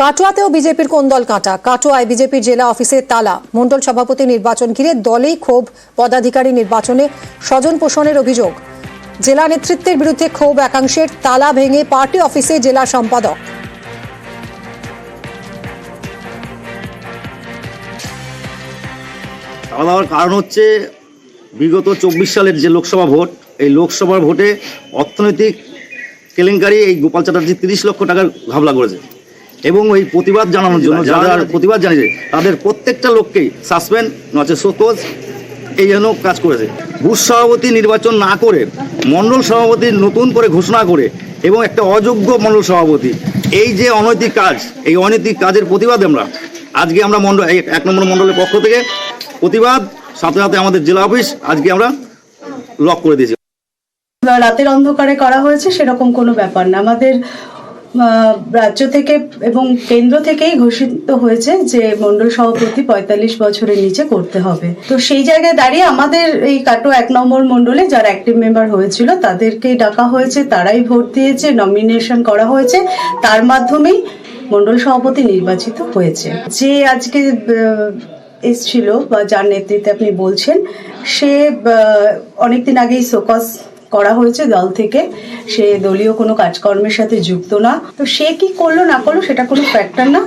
কাটোয়াতেও বিজেপির কোন্দল কাঁটা। কাটোয়ায় বিজেপির জেলা অফিসে তালা। মণ্ডল সভাপতি নির্বাচন ঘিরে দলেই ক্ষোভ। পদাধিকারী নির্বাচনে স্বজন পোষণের অভিযোগ। জেলা নেতৃত্বের বিরুদ্ধে ক্ষোভ একাংশের। তালা ভেঙে পার্টি অফিসে জেলা সম্পাদক। তালা দেওয়ার কারণ হচ্ছে বিগত 24 সালের যে লোকসভা ভোট, এই লোকসভার ভোটে অর্থনৈতিক কেলেঙ্কারি এই গোপাল চ্যাটার্জি 30 লক্ষ টাকার ঘাবলা করেছে এবং ওই প্রতিবাদ জানানোর জন্য যারা প্রতিবাদ জানিয়েছে তাদের প্রত্যেকটা লোককেই সাসপেন্ড নচে শোকজ এই জন্য কাজ করেছে। বুথ সভাপতি নির্বাচন না করে মণ্ডল সভাপতি নতুন করে ঘোষণা করে এবং একটা অযোগ্য মণ্ডল সভাপতি, এই যে অনৈতিক কাজ, এই অনৈতিক কাজের প্রতিবাদে আজকে আমরা মণ্ডল 1 নম্বর মণ্ডলের পক্ষ থেকে প্রতিবাদ, সাথে সাথে আমাদের জেলা অফিস আজকে আমরা লক করে দিয়েছি। রাতের অন্ধকারে করা হয়েছে সেরকম কোনো ব্যাপার না। আমাদের রাজ্য থেকে এবং কেন্দ্র থেকেই ঘোষিত হয়েছে যে মণ্ডল সভাপতি 45 বছরের নিচে করতে হবে। তো সেই জায়গায় দাঁড়িয়ে আমাদের এই কাটোয়া 1 নম্বর মণ্ডলে যারা অ্যাক্টিভ মেম্বার হয়েছিল তাদেরকেই ডাকা হয়েছে, তারাই ভোট দিয়েছে, নমিনেশন করা হয়েছে, তার মাধ্যমেই মণ্ডল সভাপতি নির্বাচিত হয়েছে। যে আজকে এসছিল বা যার নেতৃত্বে আপনি বলছেন, সে অনেকদিন আগেই শোকজ করা হয়েছে দল থেকে। সে দলীয় কোনো কাজকর্মের সাথে যুক্ত না। তো সে কি করলো না করলো সেটা কোনো ফ্যাক্টর না।